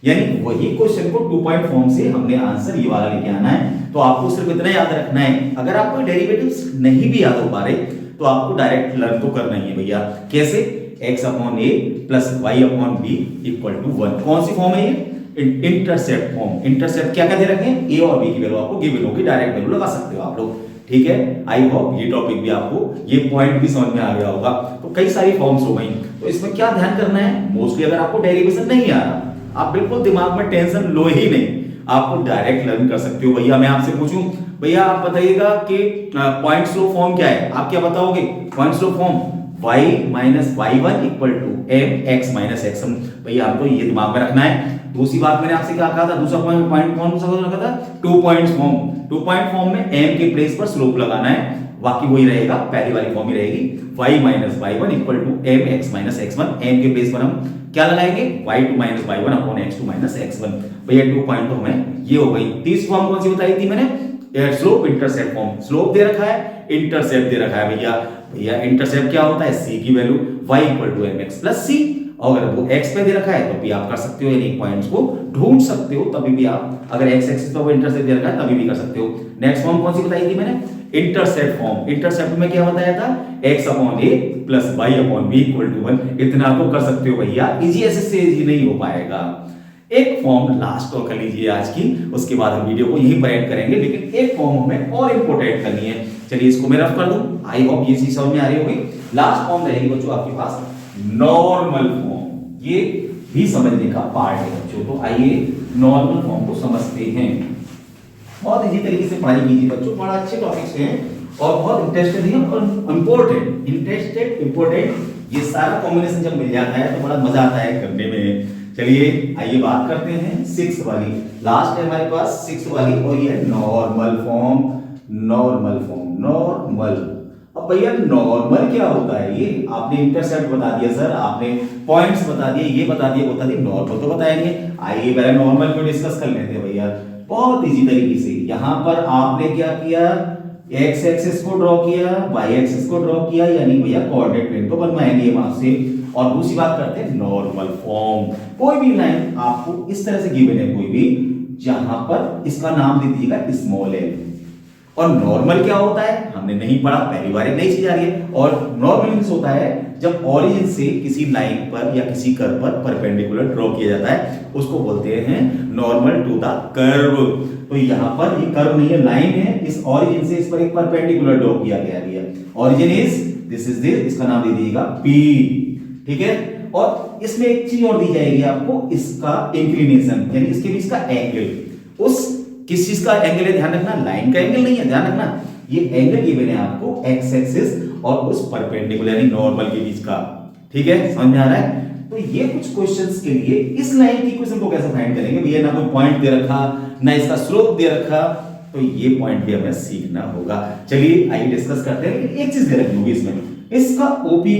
यानी वही क्वेश्चन को 2 पॉइंट फॉर्म से हमने आंसर ये वाला लेके आना है। तो आपको सिर्फ इतना याद रखना है, अगर आपको डेरिवेटिव्स नहीं भी याद हो पा रहे तो आपको डायरेक्ट लर्न तो करना ही है भैया। कैसे? x upon a plus y upon b equal to 1। कौन सी फॉर्म है ये? Intercept form. इंटरसेप्ट क्या क्या दे रखे हैं? a और b की वैल्यू आपको गिवन होगी, डायरेक्ट वैल्यू लगा सकते हो आप लोग। ठीक है, आई होप ये टॉपिक भी आपको, ये पॉइंट भी समझ में आ गया होगा। तो कई सारी फॉर्म्स हो गई, तो इसमें क्या ध्यान करना है? मोस्टली अगर आपको डेरिवेशन नहीं आ रहा, आप बिल्कुल दिमाग में टेंशन लो ही नहीं, आपको डायरेक्ट लर्न कर सकते हो। भैया मैं आपसे पूछूं, भैया आप बताइएगा कि पॉइंट स्लो फॉर्म क्या है? आप क्या बताओगे? Point slope form y minus y1 equal to m x minus x1। भैया आपको ये दिमाग में रखना है। दूसरी बात मैंने आपसे क्या कहा था? दूसरा पॉइंट कौन सा रखा था? 2 पॉइंट फॉर्म। 2 पॉइंट फॉर्म में m के प्लेस पर स्लोप लगाना है, बाकी वही रहेगा, पहली वाली फॉर्म ही रहेगी, y minus y1 equal to m x minus x1। m के प्लेस पर हम क्या लगाएंगे? y2 minus y1 upon x2 minus x1। भैया 2 पॉइंट तो हमें ये हो गई। तीसरी फॉर्म कौन सी बताई थी मैंने? Slope intercept form. स्लोप दे रखा है, इंटरसेप्ट दे रखा है भैया। भैया इंटरसेप्ट क्या होता है? c की value y equal to mx plus c, और अगर वो x पे दे रखा है तो भी आप कर सकते हो, यानी पॉइंट्स को ढूंढ सकते हो तभी भी आप, अगर x एक्सिस पे वो इंटरसेप्ट दे रखा है तभी भी कर सकते हो। नेक्स्ट फॉर्म कौन सी बताई थी मैंने? Intercept form. इंटरसेप्ट में क्या बताया था? x upon a plus y upon b equal to 1। इतना तो कर सकते हो भैया, इजी ऐसे से इजी नहीं हो पाएगा। एक फॉर्म लास्ट और कर लीजिए आज की, उसके बाद हम वीडियो को यहीं पर एंड करेंगे, लेकिन एक फॉर्म हमें और इंपोर्टेंट करनी है। चलिए इसको मैं रफ कर दूं, आई होप ये चीज समझ में आ रही होगी। लास्ट फॉर्म रहेगी बच्चों आपके पास नॉर्मल फॉर्म। ये भी समझने का पार्ट है बच्चों। तो आइए नॉर्मल फॉर्म को समझते हैं। बहुत इजी तरीके से पढ़ाई कीजिए बच्चों, बड़ा अच्छे टॉपिक्स हैं और बहुत इंटरेस्टेड है और इंपॉर्टेंट ये सारा कॉम्बिनेशन जब मिल जाता है तो बड़ा मजा आता है करने में। चलिए आइए बात करते हैं 6 वाली, लास्ट है हमारे पास 6 वाली, और ये नॉर्मल फॉर्म। नॉर्मल, अब भैया नॉर्मल क्या होता है? ये आपने इंटरसेप्ट बता दिया सर, आपने पॉइंट्स बता दिए, ये बता दिया, नॉर्मल तो बताया नहीं। आइए पहले नॉर्मल को डिस्कस कर लेते हैं भैया, बहुत इजी तरीके से। यहां पर आपने क्या किया, एक्स एक्सिस को ड्रॉ किया, वाई एक्सिस को ड्रॉ किया, यानी भैया कोऑर्डिनेट प्लेन को बनवाएंगे हम आपसे। और दूसरी बात करते हैं नॉर्मल फॉर्म। कोई भी लाइन आपको इस तरह से गिवन है, कोई भी, जहां पर इसका नाम दे दीजिएगा स्मॉल एल। और नॉर्मल क्या होता है हमने नहीं पढ़ा, पहली बार एक नई चीज आ रही है। और नॉर्मल मींस होता है जब ओरिजिन से किसी लाइन पर या किसी कर्व पर परपेंडिकुलर ड्रॉ किया जाता है, उसको बोलते हैं नॉर्मल टू द कर्व। तो यहां पर ये कर्व नहीं है, लाइन है, इस ओरिजिन से इस पर एक परपेंडिकुलर ड्रॉ किया गया है। ओरिजिन इज दिस, इसका नाम दे दीजिएगा P, ठीक है। और इसमें एक चीज और दी जाएगी आपको, इसका इंक्लिनेशन, यानी इसके बीच का एंगल। उस किस चीज का एंगल है ध्यान रखना, लाइन का एंगल नहीं है, ध्यान रखना। ये एंगल गिवन है आपको एक्स एक्सिस और उस परपेंडिकुलर यानी नॉर्मल के बीच का, ठीक है, समझ में आ रहा है। तो ये कुछ क्वेश्चंस के लिए इस लाइन की इक्वेशन को कैसे फाइंड करेंगे भैया, ना कोई पॉइंट दे रखा ना इसका स्लोप दे रखा, तो ये पॉइंट भी हमें सीखना होगा। चलिए आइए डिस्कस करते हैं। लेकिन एक चीज दे रखी होगी इसमें, इसका ओपी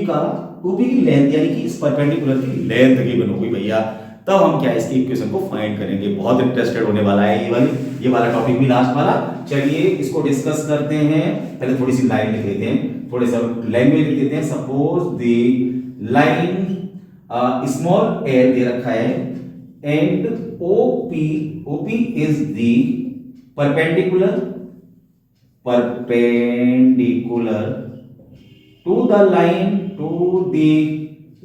की लेंथ यानी कि इस परपेंडिकुलर की लेंथ गिवन होगी भैया, तब हम क्या इसकी इक्वेशन को फाइंड करेंगे। बहुत इंटरेस्टेड होने वाला है ये वाला टॉपिक भी, लास्ट वाला। चलिए इसको डिस्कस करते हैं। पहले थोड़ी सी लाइन लिख लेते हैं, थोड़े सा लैंग्वेज लिख लेते हैं। Suppose the line small L दे रखा है and OP is the perpendicular to the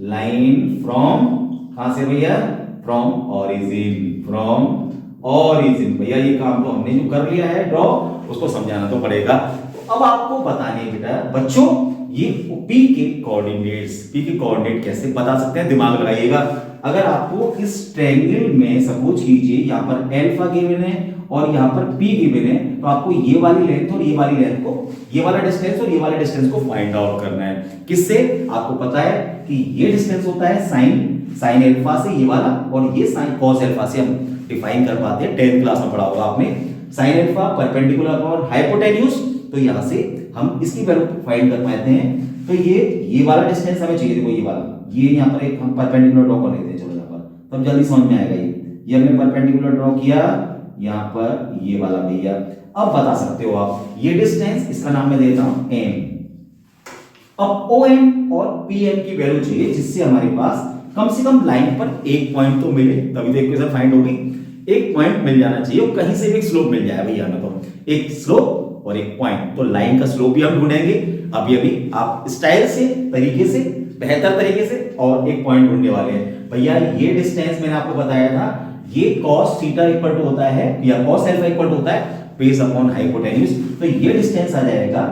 line from, कहां से भैया, फ्रॉम ओरिजिन। भैया ये काम तो हमने जो कर लिया है ड्रॉ, उसको समझाना तो पड़ेगा। तो अब आपको बताने बेटा बच्चों, ये P के कोऑर्डिनेट कैसे बता सकते हैं, दिमाग लगाइएगा। अगर आपको इस ट्रायंगल में सपोज कीजिए यहाँ पर अल्फा गिवन है और यहाँ पर P गिवन है, तो आपको ये वाली लेंथ और ये वाली लेंथ को, ये वाला डिस्टेंस और ये वाला डिस्टेंस को फाइंड आउट करना है। किससे? आपको पता है कि ये डिस्टेंस होता है साइन अल्फा से, ये वाला, और ये साइन कॉस अल्फा से हम डिफाइन कर पाते हैं। 10th क्लास में पढ़ा होगा आपने, sine alpha perpendicular upon hypotenuse. तो यहां से हम इसकी वैल्यू फाइंड कर पाते हैं। तो ये वाला डिस्टेंस हमें चाहिए, देखो ये वाला, ये यहाँ पर एक हम परपेंडिकुलर ड्रॉ कर लेते हैं, चलो यहाँ पर, तब जल्दी समझ में आएगा। ये हमने परपेंडिकुलर ड्रॉ किया यहाँ पर, ये वाला भैया। अब बता सकते हो आप ये डिस्टेंस, इसका नाम मैं देता हूं m। अब OM और PM की वैल्यू चाहिए, जिससे हमारे पास कम से कम लाइन पर एक पॉइंट तो मिले, तभी तो इक्वेशन फाइंड होगी। एक पॉइंट मिल जाना चाहिए और कहीं से भी एक स्लोप मिल जाए भैया हमें, तो एक स्लोप और एक पॉइंट। तो लाइन का स्लोप भी हम ढूंढेंगे अभी आप स्टाइल से, तरीके से, बेहतर तरीके से, और एक पॉइंट ढूंढने वाले हैं भैया। ये डिस्टेंस मैंने आपको बताया था, ये cos थीटा इक्वल टू होता है या cos अल्फा इक्वल टू होता है बेस अपॉन हाइपोटेन्यूज। तो ये डिस्टेंस आ जाएगा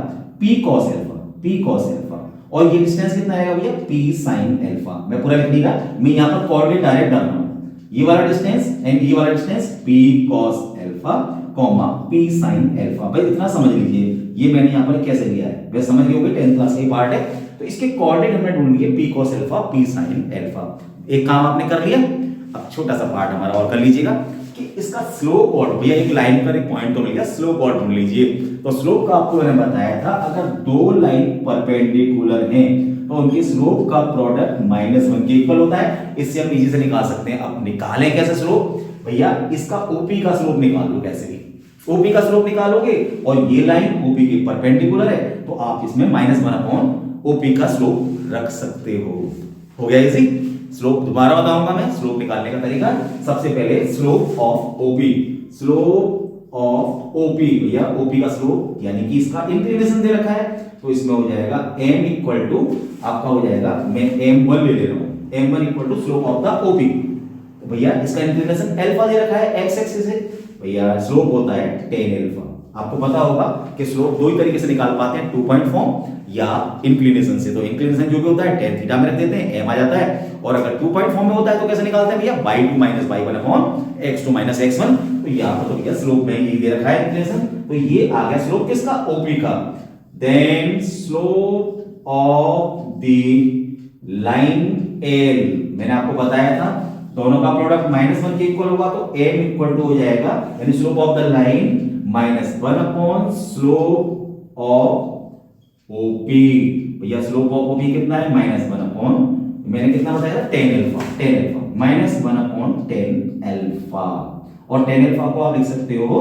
P cos अल्फा, और ये डिस्टेंस कितना आएगा भैया, P sin अल्फा। मैं पूरा लिख दूंगा, मैं यहां पर कोऑर्डिनेट डायरेक्ट डाल रहा हूं, ये वाला डिस्टेंस एंड ये वाला distance P cos alpha comma P sin alpha. भाई इतना समझ लीजिए, ये मैंने यहां पर कैसे लिया है वैसे समझ लियोगे, 10th क्लास का पार्ट है। तो इसके कोऑर्डिनेट हमने ढूंढ लिए P cos alpha P sin alpha. एक काम आपने कर लिया। अब छोटा सा पार्ट हमारा और कर लीजिएगा कि इसका स्लोप और, भैया एक लाइन पर एक पॉइंट तो मिल गया, स्लोप और ढूंढ लीजिए। तो स्लोप का आपको मैंने बताया था, अगर दो लाइन परपेंडिकुलर हैं तो उनके स्लोप का प्रोडक्ट -1 के इक्वल होता है। इससे हम इजी से निकाल सकते हैं। अब निकालें कैसे स्लोप भैया, इसका OP का स्लोप निकाल लो, कैसे भी OP का स्लोप निकालोगे और ये लाइन OP के परपेंडिकुलर है, तो आप इसमें -1/OP का स्लोप रख सकते हो गया इजी। स्लोप दोबारा बताऊंगा मैं, स्लोप निकालने का तरीका। सबसे पहले स्लोप ऑफ OP भैया, OP का स्लोप यानी कि इसका इंक्लिनेशन दे रखा है, तो इसमें हो जाएगा m इक्वल टू, आपका हो जाएगा, मैं m1 ले रहा हूं, m1 equal to slope of the OP। तो भैया इसका इंक्लिनेशन अल्फा दे रखा है, x एक्सिस है भैया, स्लोप होता है tan अल्फा। आपको पता होगा कि स्लोप दो ही तरीके से निकाल पाते हैं, 2 पॉइंट फॉर्म या इंक्लिनेशन से। तो इंक्लिनेशन जो भी होता है tan थीटा में रख देते हैं, m आ जाता है, और अगर 2 पॉइंट फॉर्म में होता है तो कैसे निकालते हैं भैया, y2 minus y1 upon x2 minus x1। तो यहाँ पर तो भैया स्लोप में ये दे रखा है इंक्लिनेशन, तो ये आ गया स्लोप किसका, OP का। Then slope of the line L, मैंने आपको बताया था दोनों का प्रोडक्ट -1 के इक्वल होगा, तो m इक्वल टू हो जाएगा यानी slope of the line -1 upon slope of OP। भैया स्लोप ऑफ OP कितना है, -1 अपॉन, मैंने कितना बताया था, tan alpha, -1 upon tan alpha, और tan अल्फा को आप लिख सकते हो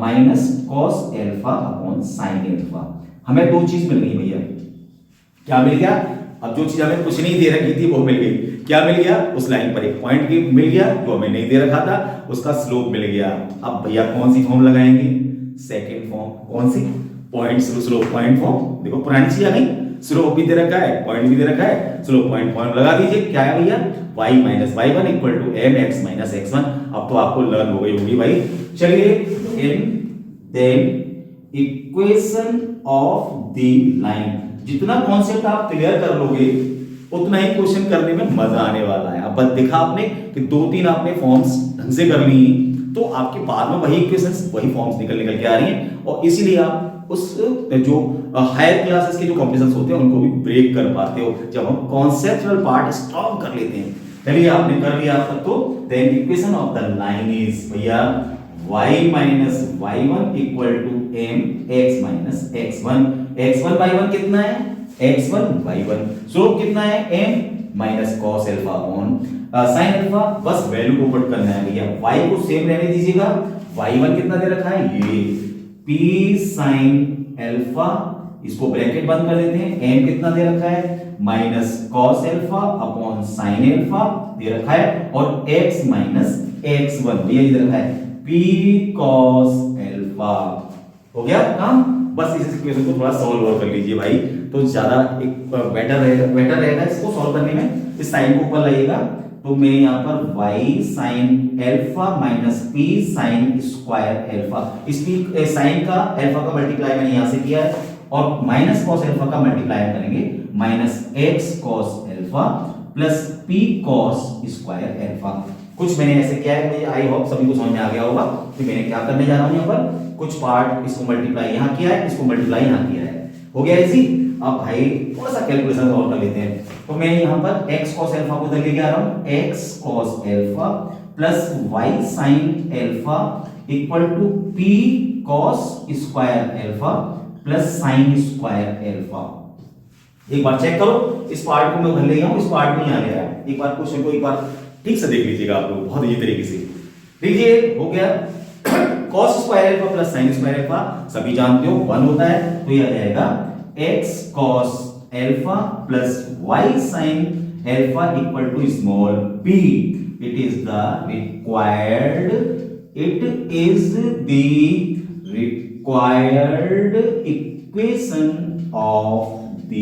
माइनस cos अल्फा अपॉन sin अल्फा। हमें दो चीज मिल गई भैया, क्या मिल गया, अब जो चीज हमें कुछ नहीं दे रखी थी वो मिल गई, क्या मिल गया, उस लाइन पर एक पॉइंट मिल गया जो हमें नहीं दे रखा था, उसका स्लोप मिल गया। अब भैया कौन सी फॉर्म लगाएंगे, सेकंड फॉर्म, कौन सी, पॉइंट स्लोप पॉइंट फॉर्म। देखो पुरानी चीज आ गई, स्लोप भी दे रखा है, पॉइंट भी दे रखा है, स्लोप पॉइंट फॉर्म लगा दीजिए, क्या है भैया, y minus y1 equal to mx minus x1। अब तो आपको लर्न हो गई होगी भाई। चलिए in then equation of the line, जितना कॉन्सेप्ट आप क्लियर कर लोगे उतना ही क्वेश्चन करने में मजा आने वाला है। अब देखा आपने कि 2-3 आपने फॉर्म्स ढंग से कर ली, तो आपके बाद में वही इक्वेशंस वही फॉर्म्स निकल के आ रही हैं, और इसीलिए आप उस जो हायर क्लासेस के जो कॉम्पिटिशंस होते हैं उनको भी ब्रेक कर पाते हो जब हम कॉन्सेप्चुअल पार्ट स्ट्रॉन्ग कर लेते हैं। चलिए आपने कर लिया अब तक, तो then equation of the line is भैया y minus y1 equal to mx minus x1। x1 y1 कितना है, x1 y1, स्लोप कितना है, m माइनस cos अल्फा अपॉन sin अल्फा। बस वैल्यू को पुट करना है भैया, y को सेम रहने दीजिएगा, y1 कितना दे रखा है, ये p sin अल्फा, इसको ब्रैकेट बंद कर देते हैं, m कितना दे रखा है, माइनस cos अल्फा अपॉन sin अल्फा दे रखा है, और x माइनस x1 ये दे रखा है p cos अल्फा। हो गया काम, बस इस इक्वेशन को थोड़ा सॉल्व और कर लीजिए भाई, तो ज्यादा एक बेटर रहेगा इसको सॉल्व करने में। इस साइन को ऊपर लाइएगा, तो मैं यहाँ पर y sin alpha minus p sin square alpha, इस p sin का अल्फा का मल्टीप्लाई मैंने यहाँ से किया है, और माइनस cos अल्फा का मल्टीप्लाई करेंगे minus x cos alpha plus p cos square alpha. कुछ मैंने ऐसे किया है, मुझे आई होप सभी को समझ में आ गया होगा कि मैंने क्या करने जा रहा हूं। यहाँ पर कुछ पार्ट इसको मल्टीप्लाई यहाँ किया है, इसको मल्टीप्लाई यहाँ किया है, हो गया इजी। अब भाई थोड़ा सा कैलकुलेशन और कर लेते हैं, तो मैं यहाँ पर x cos अल्फा को लेके आ रहा हूँ, x cos alpha plus y sin alpha equal to p cos square alpha plus sin square alpha. एक बार चेक करो, इस पार्ट को मैं उधर ले गया हूं, इस पार्ट को यहाँ ले आया, एक बार क्वेश्चन को एक बार ठीक से देख लीजिएगा आप लोग, बहुत इजी तरीके से। लीजिए हो गया, cos square alpha plus sin square alpha सभी जानते हो 1 होता है, तो ये आ जाएगा x cos alpha plus y sin alpha equal to small p। It is the required equation of the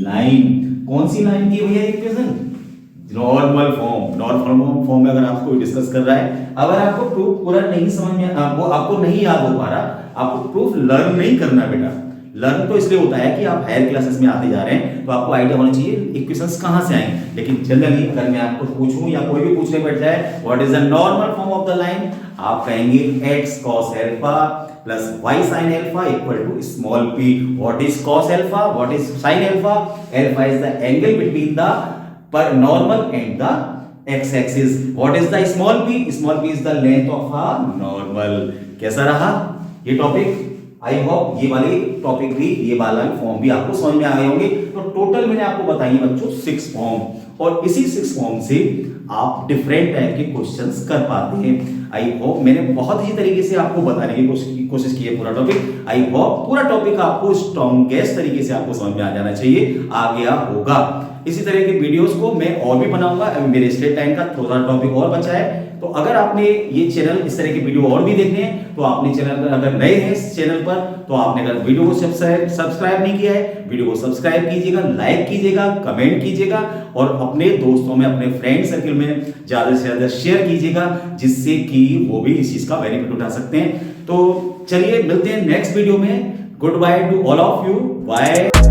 line. कौन सी लाइन की भैया इक्वेशन, नॉर्मल फॉर्म में अगर आपको डिस्कस कर रहा है, अगर आपको प्रूफ पूरा नहीं समझ में, आपको नहीं याद हो पा रहा, आपको प्रूफ लर्न नहीं करना बेटा। लर्न तो इसलिए होता है कि आप हायर क्लासेस में आते जा रहे हैं, तो आपको आइडिया होना चाहिए इक्वेशंस कहां से आए। लेकिन जनरली अगर मैं आपको पूछूं या कोई भी पूछने बैठ जाए what is the normal form of the line, आप कहेंगे x cos alpha plus y sin alpha equal to small p। What is cos alpha, what is sin alpha, alpha is the angle between the per normal and the x-axis. What is the small p? Small p is the length of a normal. कैसा रहा ये topic? I hope ये वाले topic भी, ये वाला form भी आपको समझ में आ गए होंगे। तो टोटल मैंने आपको बताई बच्चों 6 फॉर्म, और इसी 6 फॉर्म से आप डिफरेंट टाइप के क्वेश्चंस कर पाते हैं। आई होप मैंने बहुत ही तरीके से आपको बताने की कोशिश की है पूरा टॉपिक। आई होप पूरा टॉपिक आपको स्ट्रॉन्गेस्ट तरीके से आपको समझ में आ जाना चाहिए, आ गया होगा। इसी तरह के वीडियोस को मैं और भी बनाऊंगा। अभी मेरे स्टेट टाइम का थोड़ा टॉपिक और बचा है, तो अगर आपने ये चैनल इस तरह के वीडियो और भी देखने हैं तो आपने चैनल अगर नए हैं इस चैनल पर तो आपने अगर वीडियो को सब्सक्राइब नहीं किया है, वीडियो को सब्सक्राइब कीजिएगा, लाइक कीजिएगा, कमेंट कीजिएगा और अपने दोस्तों में, अपने फ्रेंड सर्किल में ज्यादा से ज्यादा शेयर कीजिएगा, जिससे कि वो भी इस चीज का बेनिफिट उठा सकते हैं। तो चलिए मिलते हैं नेक्स्ट वीडियो में। Goodbye to all of you, bye.